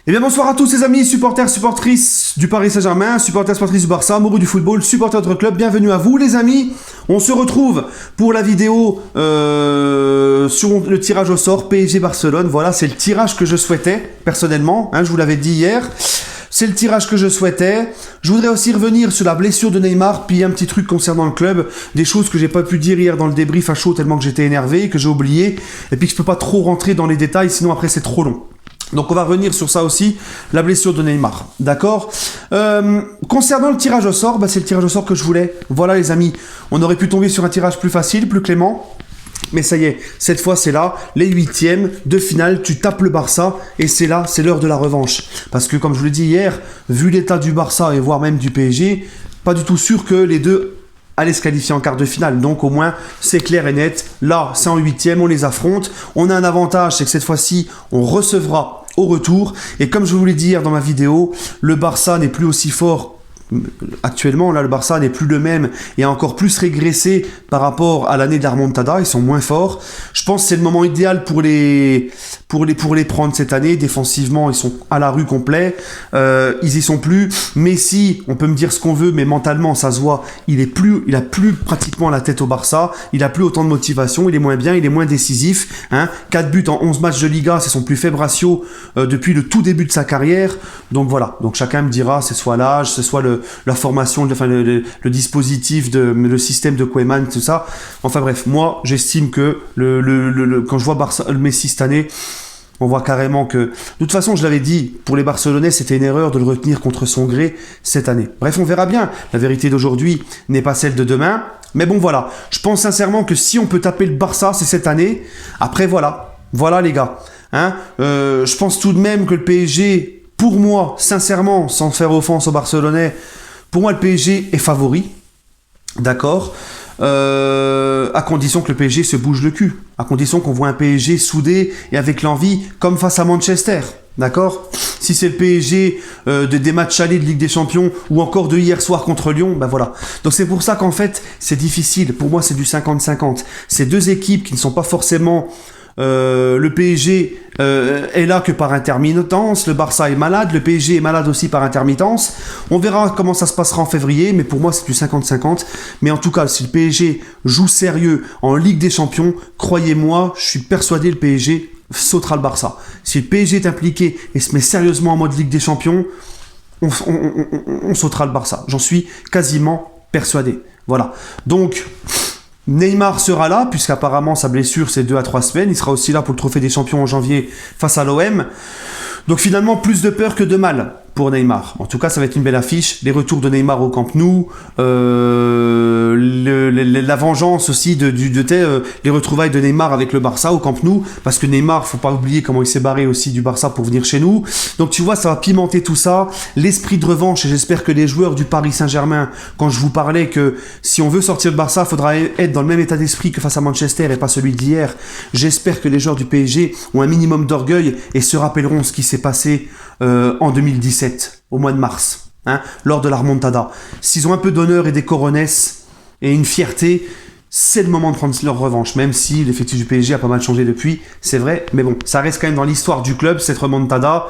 Eh bien bonsoir à tous les amis, supporters, supportrices du Paris Saint-Germain, supporters, supportrices du Barça, amoureux du football, supporters de notre club, bienvenue à vous les amis. On se retrouve pour la vidéo sur le tirage au sort PSG Barcelone. Voilà, c'est le tirage que je souhaitais personnellement, je vous l'avais dit hier. C'est le tirage que je souhaitais. Je voudrais aussi revenir sur la blessure de Neymar, puis un petit truc concernant le club, des choses que j'ai pas pu dire hier dans le débrief à chaud tellement que j'étais énervé, que j'ai oublié, et puis que je peux pas trop rentrer dans les détails, sinon après c'est trop long. Donc on va revenir sur ça aussi, la blessure de Neymar, d'accord. Concernant le tirage au sort, c'est le tirage au sort que je voulais. Voilà les amis, on aurait pu tomber sur un tirage plus facile, plus clément. Mais ça y est, cette fois c'est là, les huitièmes de finale, tu tapes le Barça et c'est là, c'est l'heure de la revanche. Parce que comme je vous l'ai dit hier, vu l'état du Barça et voire même du PSG, pas du tout sûr que les deux allaient se qualifier en quart de finale. Donc au moins c'est clair et net, là c'est en huitième, on les affronte. On a un avantage, c'est que cette fois-ci on recevra au retour. Et comme je vous l'ai dit hier dans ma vidéo, le Barça n'est plus aussi fort. Actuellement, là, le Barça n'est plus le même et a encore plus régressé par rapport à l'année de la remontada. Ils sont moins forts. Je pense que c'est le moment idéal pour les prendre cette année. Défensivement, ils sont à la rue complet. Ils y sont plus. Messi, on peut me dire ce qu'on veut, mais mentalement, ça se voit. Il a plus pratiquement la tête au Barça. Il a plus autant de motivation. Il est moins bien. Il est moins décisif. 4 buts en 11 matchs de Liga, c'est son plus faible ratio depuis le tout début de sa carrière. Donc voilà. Donc chacun me dira, c'est soit l'âge, c'est soit la formation, le dispositif, le système de Koeman, tout ça. Enfin bref, moi j'estime que quand je vois le Messi cette année, on voit carrément que... De toute façon, je l'avais dit, pour les Barcelonais, c'était une erreur de le retenir contre son gré cette année. Bref, on verra bien. La vérité d'aujourd'hui n'est pas celle de demain. Mais bon, voilà. Je pense sincèrement que si on peut taper le Barça, c'est cette année. Après, voilà. Voilà, les gars. Je pense tout de même que le PSG... Pour moi, sincèrement, sans faire offense aux Barcelonais, pour moi, le PSG est favori. D'accord, à condition que le PSG se bouge le cul. À condition qu'on voit un PSG soudé et avec l'envie, comme face à Manchester. D'accord. Si c'est le PSG des matchs allés de Ligue des Champions ou encore de hier soir contre Lyon, voilà. Donc c'est pour ça qu'en fait, c'est difficile. Pour moi, c'est du 50-50. C'est deux équipes qui ne sont pas forcément... le PSG est là que par intermittence, le Barça est malade, le PSG est malade aussi par intermittence. On verra comment ça se passera en février, mais pour moi c'est du 50-50. Mais en tout cas, si le PSG joue sérieux en Ligue des Champions, croyez-moi, je suis persuadé le PSG sautera le Barça. Si le PSG est impliqué et se met sérieusement en mode Ligue des Champions, on sautera le Barça. J'en suis quasiment persuadé. Voilà. Donc... Neymar sera là, puisqu'apparemment sa blessure c'est 2 à 3 semaines. Il sera aussi là pour le trophée des champions en janvier face à l'OM. Donc finalement, plus de peur que de mal pour Neymar. En tout cas, ça va être une belle affiche. Les retours de Neymar au Camp Nou, la vengeance aussi les retrouvailles de Neymar avec le Barça au Camp Nou, parce que Neymar, faut pas oublier comment il s'est barré aussi du Barça pour venir chez nous. Donc tu vois, ça va pimenter tout ça, l'esprit de revanche, et j'espère que les joueurs du Paris Saint-Germain, quand je vous parlais que si on veut sortir le Barça, il faudra être dans le même état d'esprit que face à Manchester et pas celui d'hier, j'espère que les joueurs du PSG ont un minimum d'orgueil et se rappelleront ce qui s'est passé en 2017, au mois de mars, lors de la remontada. S'ils ont un peu d'honneur et des coronesses et une fierté, c'est le moment de prendre leur revanche, même si l'effectif du PSG a pas mal changé depuis, c'est vrai, mais bon, ça reste quand même dans l'histoire du club, cette remontada,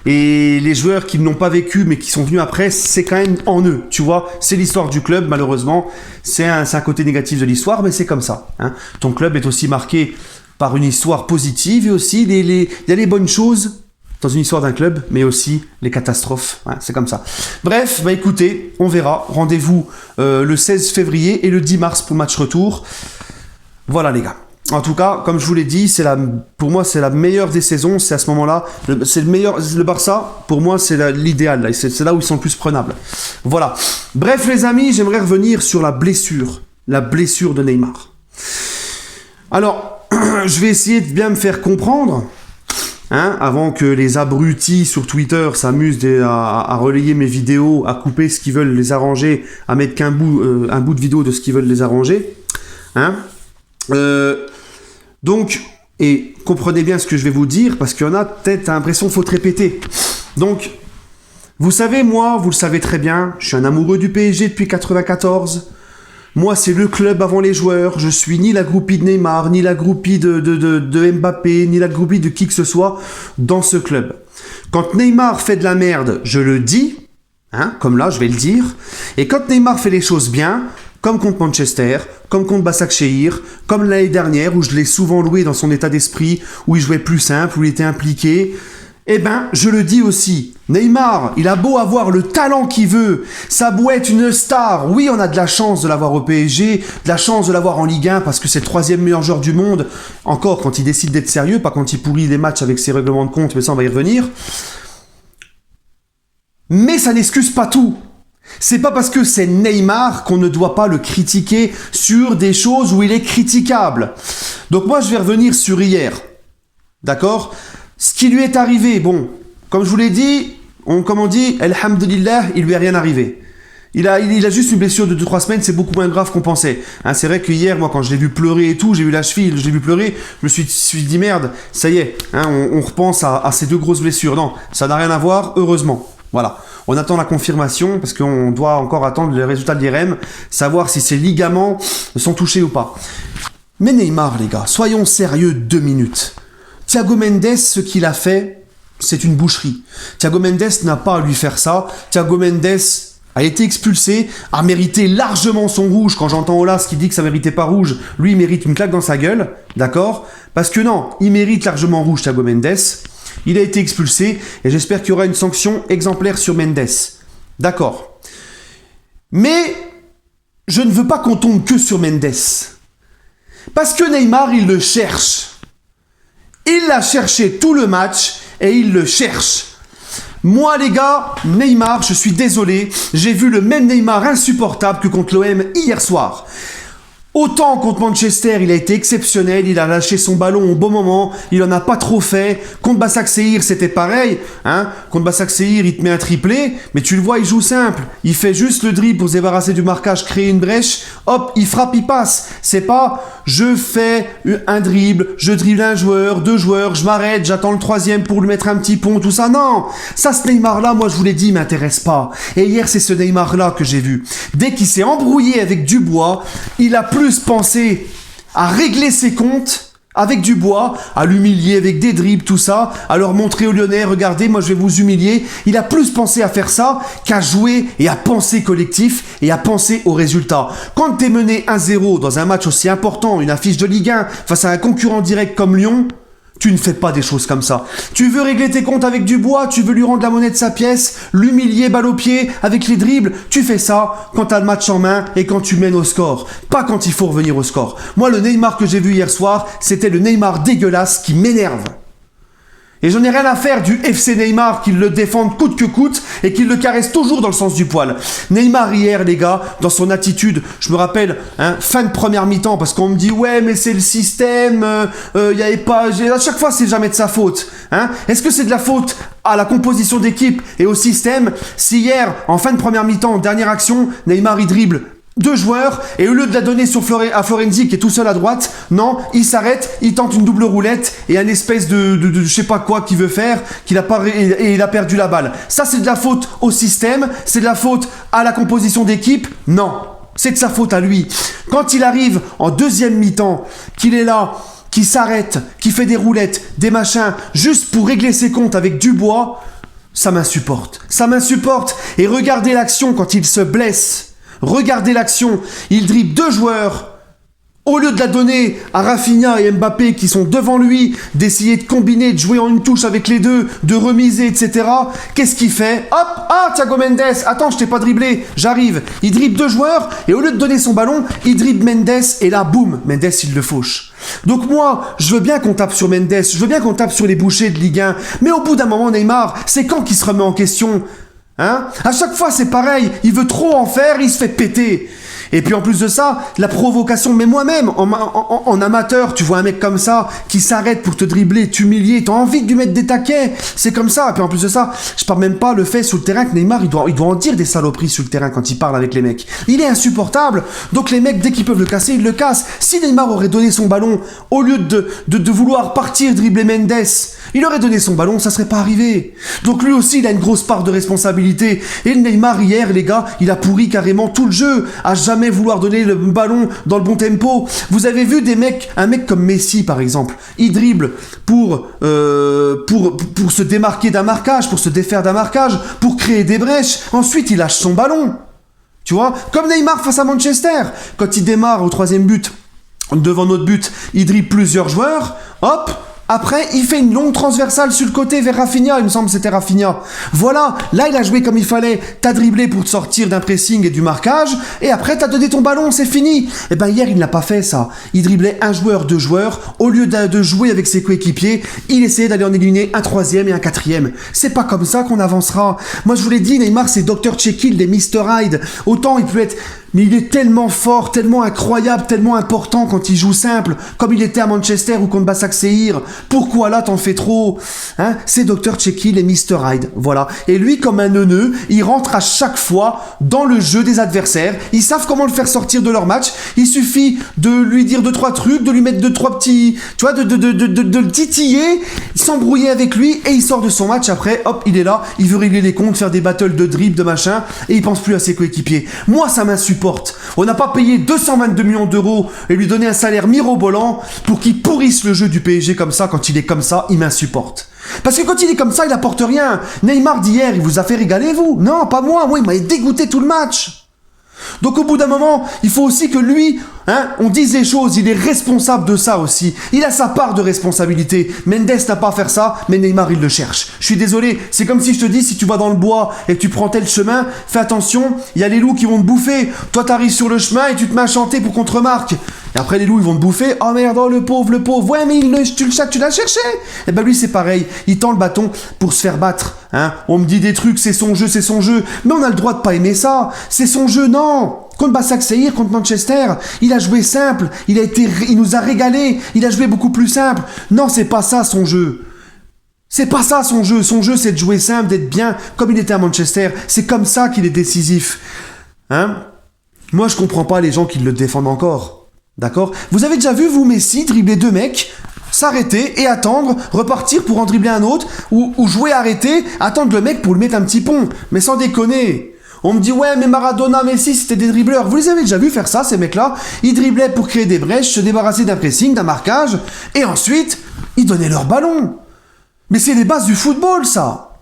et les joueurs qui ne l'ont pas vécu, mais qui sont venus après, c'est quand même en eux, tu vois, c'est l'histoire du club, malheureusement, c'est un côté négatif de l'histoire, mais c'est comme ça. Ton club est aussi marqué par une histoire positive, et aussi, il y a les bonnes choses dans une histoire d'un club, mais aussi les catastrophes. C'est comme ça. Bref, écoutez, on verra. Rendez-vous le 16 février et le 10 mars pour le match retour. Voilà les gars. En tout cas, comme je vous l'ai dit, pour moi, c'est la meilleure des saisons. C'est à ce moment-là, c'est le meilleur. Le Barça, pour moi, c'est l'idéal. C'est là où ils sont le plus prenables. Voilà. Bref, les amis, j'aimerais revenir sur la blessure de Neymar. Alors, je vais essayer de bien me faire comprendre. Avant que les abrutis sur Twitter s'amusent à relayer mes vidéos, à couper ce qu'ils veulent les arranger, à mettre qu'un bout de vidéo de ce qu'ils veulent les arranger. Donc, et comprenez bien ce que je vais vous dire, parce qu'il y en a peut-être l'impression qu'il faut te répéter. Donc, vous savez, moi, vous le savez très bien, je suis un amoureux du PSG depuis 94. Moi, c'est le club avant les joueurs. Je suis ni la groupie de Neymar, ni la groupie de Mbappé, ni la groupie de qui que ce soit dans ce club. Quand Neymar fait de la merde, je le dis, hein, comme là, je vais le dire. Et quand Neymar fait les choses bien, comme contre Manchester, comme contre Başakşehir, comme l'année dernière, où je l'ai souvent loué dans son état d'esprit, où il jouait plus simple, où il était impliqué, eh ben, je le dis aussi. Neymar, il a beau avoir le talent qu'il veut, ça a beau être une star. Oui, on a de la chance de l'avoir au PSG, de la chance de l'avoir en Ligue 1 parce que c'est le 3e meilleur joueur du monde. Encore quand il décide d'être sérieux, pas quand il pourrit des matchs avec ses règlements de compte, mais ça on va y revenir. Mais ça n'excuse pas tout. C'est pas parce que c'est Neymar qu'on ne doit pas le critiquer sur des choses où il est critiquable. Donc moi je vais revenir sur hier. D'accord ? Ce qui lui est arrivé, bon, comme je vous l'ai dit, comme on dit, Alhamdulillah, il lui est rien arrivé. Il a juste une blessure de 2-3 semaines, c'est beaucoup moins grave qu'on pensait. Hein, c'est vrai que hier, moi, quand je l'ai vu pleurer et tout, j'ai vu la cheville, je l'ai vu pleurer, je me suis dit merde, ça y est, hein, on repense à ces 2 grosses blessures. Non, ça n'a rien à voir, heureusement. Voilà. On attend la confirmation parce qu'on doit encore attendre les résultats de l'IRM, savoir si ces ligaments sont touchés ou pas. Mais Neymar, les gars, soyons sérieux 2 minutes. Thiago Mendes, ce qu'il a fait, c'est une boucherie. Thiago Mendes n'a pas à lui faire ça. Thiago Mendes a été expulsé, a mérité largement son rouge. Quand j'entends Olas qui dit que ça méritait pas rouge, lui il mérite une claque dans sa gueule, d'accord ? Parce que non, il mérite largement rouge Thiago Mendes. Il a été expulsé et j'espère qu'il y aura une sanction exemplaire sur Mendes. D'accord. Mais je ne veux pas qu'on tombe que sur Mendes. Parce que Neymar, il le cherche. Il l'a cherché tout le match et il le cherche. Moi les gars, Neymar, je suis désolé, j'ai vu le même Neymar insupportable que contre l'OM hier soir. Autant contre Manchester, il a été exceptionnel, il a lâché son ballon au bon moment, il en a pas trop fait. Contre Başakşehir, c'était pareil, hein. Contre Başakşehir, il te met un triplé, mais tu le vois, il joue simple. Il fait juste le dribble pour se débarrasser du marquage, créer une brèche, hop, il frappe, il passe. C'est pas, je fais un dribble, je dribble un joueur, 2 joueurs, je m'arrête, j'attends le 3e pour lui mettre un petit pont, tout ça. Non, ça, ce Neymar-là, moi je vous l'ai dit, il m'intéresse pas. Et hier, c'est ce Neymar-là que j'ai vu. Dès qu'il s'est embrouillé avec Dubois, il a plus pensé à régler ses comptes avec Dubois, à l'humilier avec des dribbles, tout ça, à leur montrer aux Lyonnais, regardez, moi je vais vous humilier. Il a plus pensé à faire ça qu'à jouer et à penser collectif et à penser aux résultats. Quand t'es mené 1-0 dans un match aussi important, une affiche de Ligue 1, face à un concurrent direct comme Lyon, tu ne fais pas des choses comme ça. Tu veux régler tes comptes avec Dubois, tu veux lui rendre la monnaie de sa pièce, l'humilier balle au pied avec les dribbles, tu fais ça quand t'as le match en main et quand tu mènes au score, pas quand il faut revenir au score. Moi, le Neymar que j'ai vu hier soir, c'était le Neymar dégueulasse qui m'énerve. Et j'en ai rien à faire du FC Neymar qui le défendent coûte que coûte et qui le caresse toujours dans le sens du poil. Neymar hier, les gars, dans son attitude, je me rappelle, hein, fin de première mi-temps, parce qu'on me dit ouais mais c'est le système, y avait pas, à chaque fois c'est jamais de sa faute. Hein. Est-ce que c'est de la faute à la composition d'équipe et au système si hier, en fin de première mi-temps, dernière action, Neymar il dribble 2 joueurs, et au lieu de la donner à Florenzi qui est tout seul à droite, non, il s'arrête, il tente une double roulette et un espèce de je sais pas quoi qu'il veut faire, et il a perdu la balle. Ça c'est de la faute au système, c'est de la faute à la composition d'équipe, non, c'est de sa faute à lui. Quand il arrive en deuxième mi-temps, qu'il est là, qui s'arrête, qui fait des roulettes, des machins, juste pour régler ses comptes avec Dubois, ça m'insupporte. Ça m'insupporte. Et regardez l'action quand il se blesse. Regardez l'action, il dribble 2 joueurs. Au lieu de la donner à Rafinha et Mbappé qui sont devant lui, d'essayer de combiner, de jouer en une touche avec les deux, de remiser, etc. Qu'est-ce qu'il fait ? Hop, ah, Thiago Mendes, attends, je t'ai pas dribblé, j'arrive. Il dribble 2 joueurs et au lieu de donner son ballon, il dribble Mendes et là, boum, Mendes, il le fauche. Donc moi, je veux bien qu'on tape sur Mendes, je veux bien qu'on tape sur les bouchers de Ligue 1, mais au bout d'un moment, Neymar, c'est quand qu'il se remet en question ? Hein ? À chaque fois, c'est pareil. Il veut trop en faire, il se fait péter. Et puis en plus de ça, la provocation, mais moi-même, en amateur, tu vois un mec comme ça, qui s'arrête pour te dribbler, t'humilier, t'as envie de lui mettre des taquets, c'est comme ça. Et puis en plus de ça, je parle même pas le fait sur le terrain que Neymar, il doit en dire des saloperies sur le terrain quand il parle avec les mecs. Il est insupportable, donc les mecs, dès qu'ils peuvent le casser, ils le cassent. Si Neymar aurait donné son ballon, au lieu de vouloir partir dribbler Mendes, il aurait donné son ballon, ça serait pas arrivé. Donc lui aussi, il a une grosse part de responsabilité. Et le Neymar, hier, les gars, il a pourri carrément tout le jeu, à jamais jamais vouloir donner le ballon dans le bon tempo. Vous avez vu un mec comme Messi par exemple, il dribble pour se démarquer d'un marquage, pour se défaire d'un marquage, pour créer des brèches. Ensuite, il lâche son ballon. Tu vois, comme Neymar face à Manchester, quand il démarre au 3e but, devant notre but, il dribble plusieurs joueurs, hop. Après, il fait une longue transversale sur le côté vers Rafinha, il me semble que c'était Rafinha. Voilà, là il a joué comme il fallait, t'as dribblé pour te sortir d'un pressing et du marquage, et après t'as donné ton ballon, c'est fini. Et ben hier il n'a pas fait ça, il driblait un joueur, 2 joueurs, au lieu de jouer avec ses coéquipiers, il essayait d'aller en éliminer un 3e et un 4e. C'est pas comme ça qu'on avancera. Moi je vous l'ai dit, Neymar c'est Dr Jekyll, des Mr Hyde, autant il peut être... Mais il est tellement fort, tellement incroyable, tellement important quand il joue simple, comme il était à Manchester ou contre Başakşehir. Pourquoi là t'en fais trop, hein? C'est Dr Jekyll et Mr Hyde, voilà. Et lui, comme un neuneu, il rentre à chaque fois dans le jeu des adversaires. Ils savent comment le faire sortir de leur match. Il suffit de lui dire 2-3 trucs, de lui mettre 2-3 petits... Tu vois, de le titiller, s'embrouiller avec lui, et il sort de son match après, hop, il est là, il veut régler les comptes, faire des battles de dribble, de machin, et il pense plus à ses coéquipiers. Moi, ça m'insupporte. On n'a pas payé 222 millions d'euros et lui donner un salaire mirobolant pour qu'il pourrisse le jeu du PSG comme ça. Quand il est comme ça, il m'insupporte. Parce que quand il est comme ça, il apporte rien. Neymar d'hier, il vous a fait régaler, vous? Non, pas moi. Moi, il m'a dégoûté tout le match. Donc au bout d'un moment, il faut aussi que lui, on dise les choses, il est responsable de ça aussi. Il a sa part de responsabilité. Mendes n'a pas à faire ça, mais Neymar, il le cherche. Je suis désolé, c'est comme si je te dis, si tu vas dans le bois et que tu prends tel chemin, fais attention, il y a les loups qui vont te bouffer. Toi, t'arrives sur le chemin et tu te mets à chanter pour qu'on te remarque. Et après, les loups, ils vont te bouffer. Oh merde, oh, le pauvre. Ouais, mais tu l'as cherché. Et ben lui, c'est pareil. Il tend le bâton pour se faire battre. On me dit des trucs, c'est son jeu, c'est son jeu. Mais on a le droit de pas aimer ça. C'est son jeu, non. Contre Başakşehir, contre Manchester, il a joué simple. Il nous a régalé. Il a joué beaucoup plus simple. Non, c'est pas ça son jeu. C'est pas ça son jeu. Son jeu, c'est de jouer simple, d'être bien, comme il était à Manchester. C'est comme ça qu'il est décisif. Moi, je comprends pas les gens qui le défendent encore. D'accord? Vous avez déjà vu, vous, Messi, dribbler 2 mecs, s'arrêter et attendre, repartir pour en dribbler un autre, ou jouer arrêter, attendre le mec pour lui mettre un petit pont. Mais sans déconner. On me dit, ouais, mais Maradona, Messi, c'était des dribbleurs. Vous les avez déjà vu faire ça, ces mecs-là? Ils dribblaient pour créer des brèches, se débarrasser d'un pressing, d'un marquage, et ensuite, ils donnaient leur ballon. Mais c'est les bases du football, ça.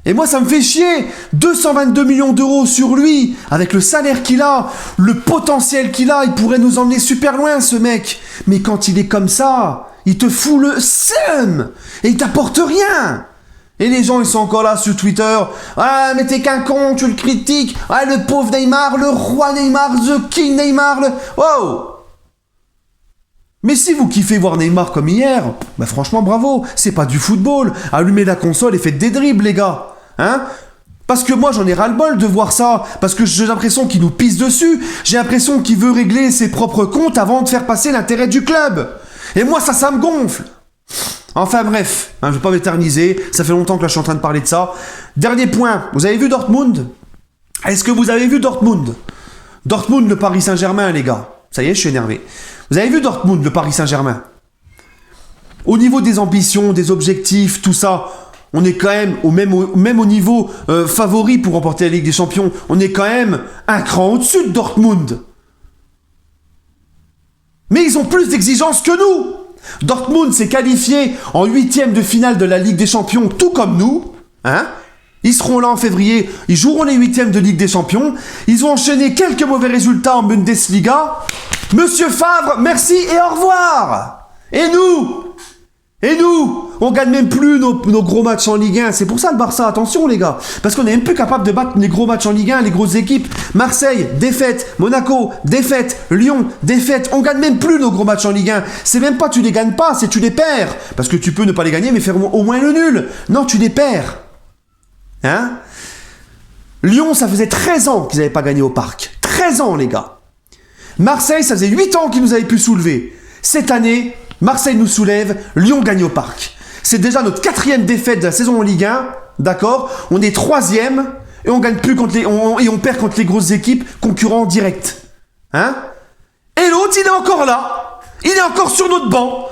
Et moi, ça me fait chier. 222 millions d'euros sur lui, avec le salaire qu'il a, le potentiel qu'il a, il pourrait nous emmener super loin, ce mec. Mais quand il est comme ça, il te fout le seum. Et il t'apporte rien. Et les gens, ils sont encore là sur Twitter. Ah, mais t'es qu'un con, tu le critiques. Ah, le pauvre Neymar, le roi Neymar, the king Neymar. Wow. Mais si vous kiffez voir Neymar comme hier, bah franchement, bravo. C'est pas du football. Allumez la console et faites des dribbles, les gars. Parce que moi j'en ai ras-le-bol de voir ça, parce que j'ai l'impression qu'il nous pisse dessus, j'ai l'impression qu'il veut régler ses propres comptes avant de faire passer l'intérêt du club. Et moi ça me gonfle. Enfin bref, je vais pas m'éterniser, ça fait longtemps que là je suis en train de parler de ça. Dernier point, vous avez vu Dortmund? Est-ce que vous avez vu Dortmund? Dortmund, le Paris Saint-Germain, les gars. Ça y est, je suis énervé. Vous avez vu Dortmund, le Paris Saint-Germain? Au niveau des ambitions, des objectifs, tout ça, on est quand même même au niveau favori pour remporter la Ligue des Champions. On est quand même un cran au-dessus de Dortmund. Mais ils ont plus d'exigences que nous. Dortmund s'est qualifié en 8e de finale de la Ligue des Champions, tout comme nous. Ils seront là en février, ils joueront les 8e de Ligue des Champions. Ils ont enchaîné quelques mauvais résultats en Bundesliga. Monsieur Favre, merci et au revoir. Et nous, on gagne même plus nos gros matchs en Ligue 1. C'est pour ça le Barça, attention les gars. Parce qu'on est même plus capable de battre les gros matchs en Ligue 1, les grosses équipes. Marseille, défaite. Monaco, défaite. Lyon, défaite. On gagne même plus nos gros matchs en Ligue 1. C'est même pas tu les gagnes pas, c'est tu les perds. Parce que tu peux ne pas les gagner, mais faire au moins le nul. Non, tu les perds. Lyon, ça faisait 13 ans qu'ils n'avaient pas gagné au Parc. 13 ans les gars. Marseille, ça faisait 8 ans qu'ils nous avaient pu soulever. Cette année, Marseille nous soulève, Lyon gagne au Parc. C'est déjà notre 4e défaite de la saison en Ligue 1, d'accord? On est 3e et on gagne plus on perd contre les grosses équipes concurrents directs. Et l'autre, il est encore là. Il est encore sur notre banc.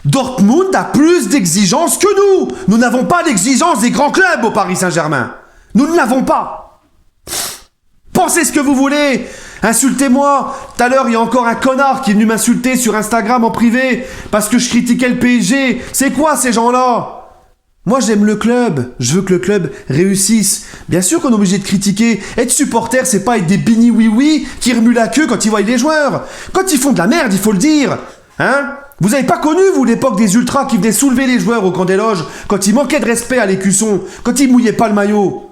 Dortmund a plus d'exigences que nous. Nous n'avons pas l'exigence des grands clubs au Paris Saint-Germain. Nous ne l'avons pas. pensez ce que vous voulez. Insultez-moi. Tout à l'heure, il y a encore un connard qui est venu m'insulter sur Instagram en privé parce que je critiquais le PSG. C'est quoi ces gens-là? Moi, j'aime le club. Je veux que le club réussisse. Bien sûr qu'on est obligé de critiquer. Être supporter, c'est pas être des bini oui-oui qui remuent la queue quand ils voient les joueurs. Quand ils font de la merde, il faut le dire. Hein? Vous avez pas connu, vous, l'époque des ultras qui venaient soulever les joueurs au camp des loges quand ils manquaient de respect à l'écusson, quand ils mouillaient pas le maillot?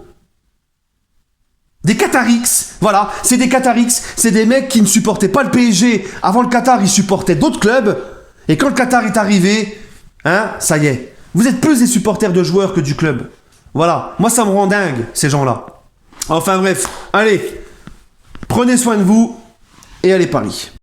Des Qatarix, voilà, c'est des Qatarix, c'est des mecs qui ne supportaient pas le PSG. Avant le Qatar, ils supportaient d'autres clubs, et quand le Qatar est arrivé, hein, ça y est, vous êtes plus des supporters de joueurs que du club. Voilà, moi ça me rend dingue, ces gens-là. Enfin bref, allez, prenez soin de vous, et allez Paris.